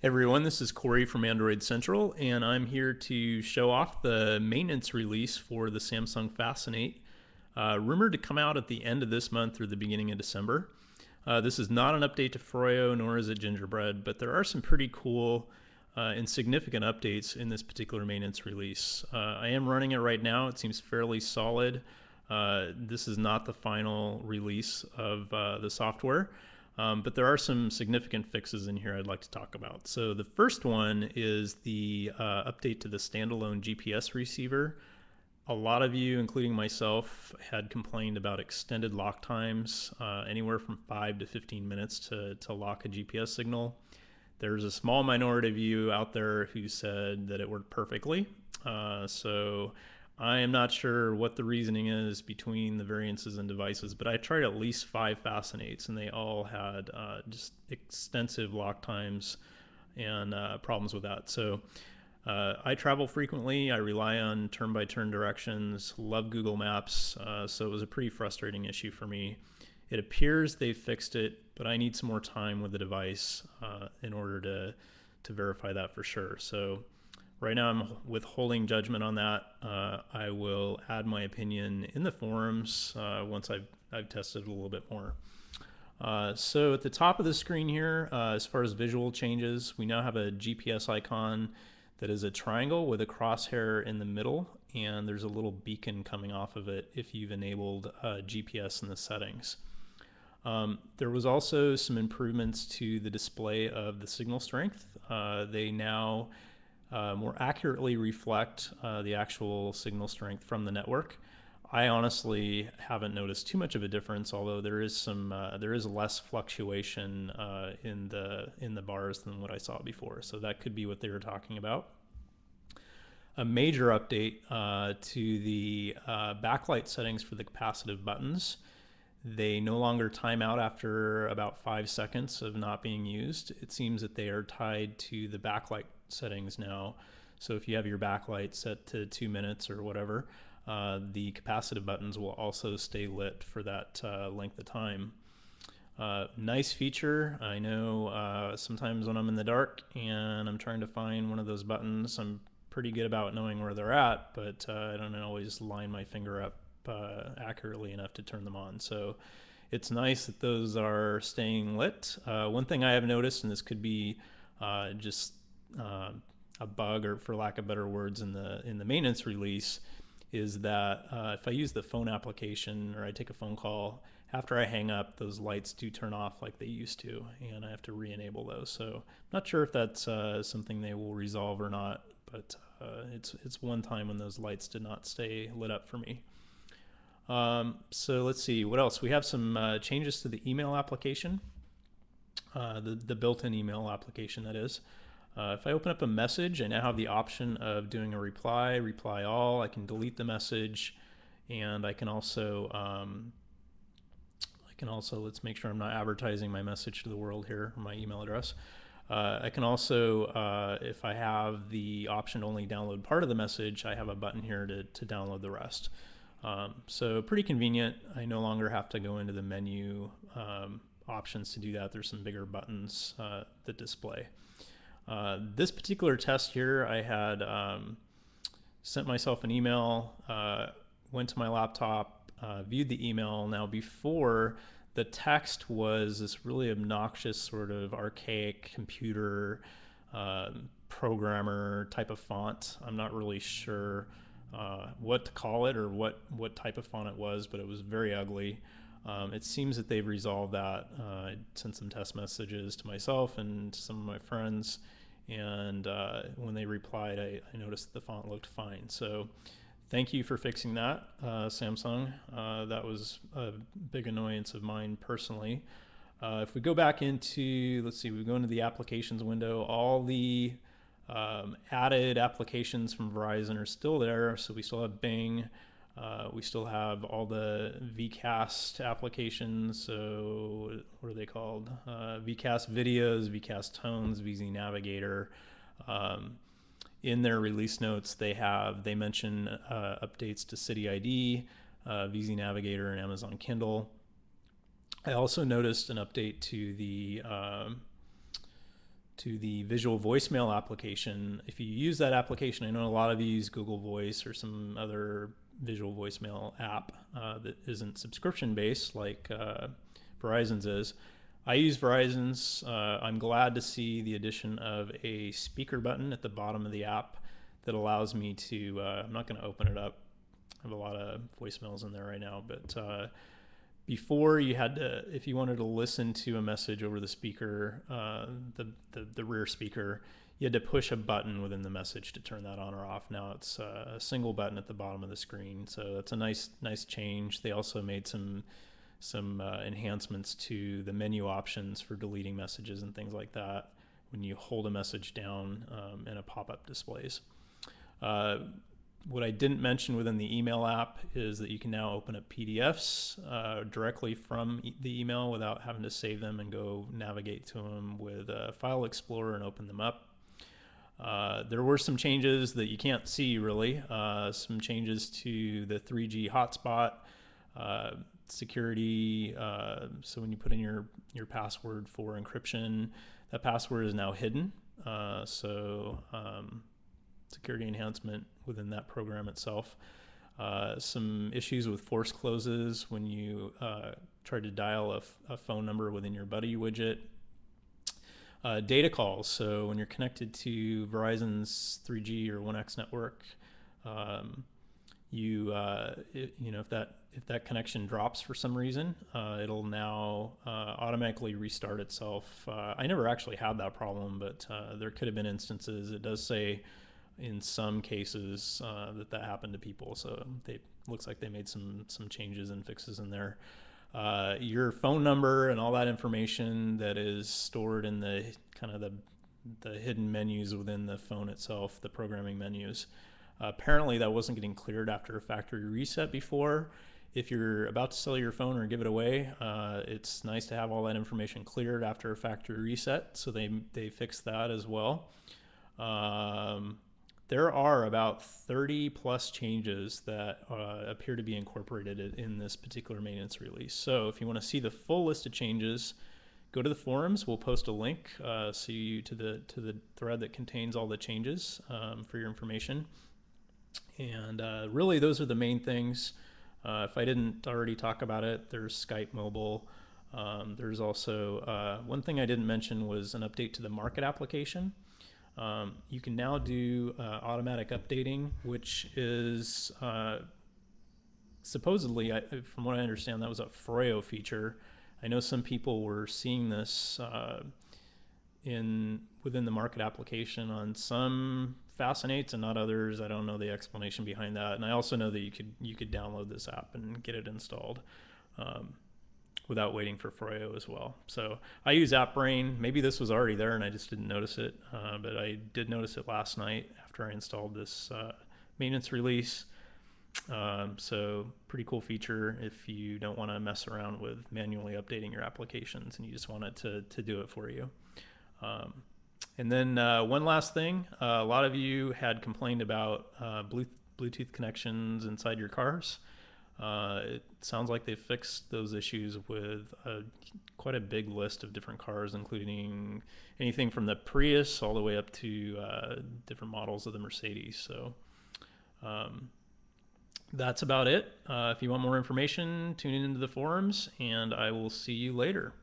Hey everyone, this is Corey from Android Central, and I'm here to show off the maintenance release for the Samsung Fascinate, rumored to come out at the end of this month or the beginning of December. This is not an update to Froyo, nor is it Gingerbread, but there are some pretty cool and significant updates in this particular maintenance release. I am running it right now. It seems fairly solid. This is not the final release of the software. But there are some significant fixes in here I'd like to talk about. So the first one is the update to the standalone GPS receiver. A lot of you, including myself, had complained about extended lock times, anywhere from 5 to 15 minutes to lock a GPS signal. There's a small minority of you out there who said that it worked perfectly. So I am not sure what the reasoning is between the variances and devices, but I tried at least 5 Fascinates, and they all had just extensive lock times and problems with that. So I travel frequently. I rely on turn-by-turn directions, love Google Maps, so it was a pretty frustrating issue for me. It appears they fixed it, but I need some more time with the device in order to verify that for sure. So right now I'm withholding judgment on that. I will add my opinion in the forums once I've tested it a little bit more. So at the top of the screen here, as far as visual changes, we now have a GPS icon that is a triangle with a crosshair in the middle, and there's a little beacon coming off of it if you've enabled GPS in the settings. There was also some improvements to the display of the signal strength. They now more accurately reflect the actual signal strength from the network. I honestly haven't noticed too much of a difference, although there is less fluctuation in the bars than what I saw before. So that could be what they were talking about. A major update to the backlight settings for the capacitive buttons. They no longer time out after about 5 seconds of not being used. It seems that they are tied to the backlight settings now. So if you have your backlight set to 2 minutes or whatever, the capacitive buttons will also stay lit for that length of time. Nice feature. I know sometimes when I'm in the dark and I'm trying to find one of those buttons, I'm pretty good about knowing where they're at, but I don't always line my finger up accurately enough to turn them on. So it's nice that those are staying lit. One thing I have noticed, and this could be just a bug, or for lack of better words, in the maintenance release, is that if I use the phone application or I take a phone call, after I hang up, those lights do turn off like they used to, and I have to re-enable those. So I'm not sure if that's something they will resolve or not, but it's one time when those lights did not stay lit up for me. So let's see what else. We have some changes to the email application, the built-in email application, that is. If I open up a message, I now have the option of doing a reply all. I can delete the message, and I can also let's make sure I'm not advertising my message to the world here, or my email address. I can also, if I have the option to only download part of the message, I have a button here to download the rest. So pretty convenient. I no longer have to go into the menu options to do that. There's some bigger buttons that display. This particular test here, I had sent myself an email, went to my laptop, viewed the email. Now before, the text was this really obnoxious sort of archaic computer programmer type of font. I'm not really sure what to call it or what type of font it was, but it was very ugly. It seems that they've resolved that. I sent some test messages to myself and to some of my friends, and when they replied, I noticed the font looked fine. So thank you for fixing that, Samsung. That was a big annoyance of mine personally. If we go back into, let's see, we go into the applications window, all the added applications from Verizon are still there. So we still have Bing. We still have all the VCast applications. So what are they called? VCast videos, VCast tones, VZ Navigator. In their release notes, they mention updates to City ID, VZ Navigator, and Amazon Kindle. I also noticed an update to the to the visual voicemail application. If you use that application, I know a lot of you use Google Voice or some other visual voicemail app that isn't subscription based like Verizon's is. I use Verizon's. I'm glad to see the addition of a speaker button at the bottom of the app that allows me to, I'm not going to open it up. I have a lot of voicemails in there right now, but before you had to, if you wanted to listen to a message over the speaker, the rear speaker, you had to push a button within the message to turn that on or off. Now it's a single button at the bottom of the screen, so that's a nice change. They also made some enhancements to the menu options for deleting messages and things like that when you hold a message down and a pop-up displays. What I didn't mention within the email app is that you can now open up PDFs directly from the email without having to save them and go navigate to them with File Explorer and open them up. There were some changes that you can't see really, some changes to the 3G hotspot, security, so when you put in your password for encryption, that password is now hidden. Security enhancement within that program itself. Some issues with force closes when you try to dial a phone number within your Buddy widget. Data calls, so when you're connected to Verizon's 3G or 1X network, if that connection drops for some reason, it'll now automatically restart itself. I never actually had that problem, but there could have been instances. It does say in some cases that happened to people, so looks like they made some changes and fixes in there. Your phone number and all that information that is stored in the kind of the hidden menus within the phone itself, the programming menus. Apparently that wasn't getting cleared after a factory reset before. If you're about to sell your phone or give it away, it's nice to have all that information cleared after a factory reset, so they fixed that as well. There are about 30 plus changes that appear to be incorporated in this particular maintenance release. So if you want to see the full list of changes, go to the forums. We'll post a link to the thread that contains all the changes for your information. And really, those are the main things. If I didn't already talk about it, there's Skype Mobile. There's also one thing I didn't mention was an update to the Market application. You can now do automatic updating, which is supposedly, from what I understand, that was a Froyo feature. I know some people were seeing this within the Market application on some Fascinates and not others. I don't know the explanation behind that, and I also know that you could download this app and get it installed without waiting for Froyo as well. So I use AppBrain. Maybe this was already there and I just didn't notice it, but I did notice it last night after I installed this maintenance release. So pretty cool feature if you don't want to mess around with manually updating your applications and you just want it to do it for you. And then one last thing, a lot of you had complained about Bluetooth connections inside your cars. It sounds like they fixed those issues with quite a big list of different cars, including anything from the Prius all the way up to different models of the Mercedes. So that's about it. If you want more information, tune into the forums, and I will see you later.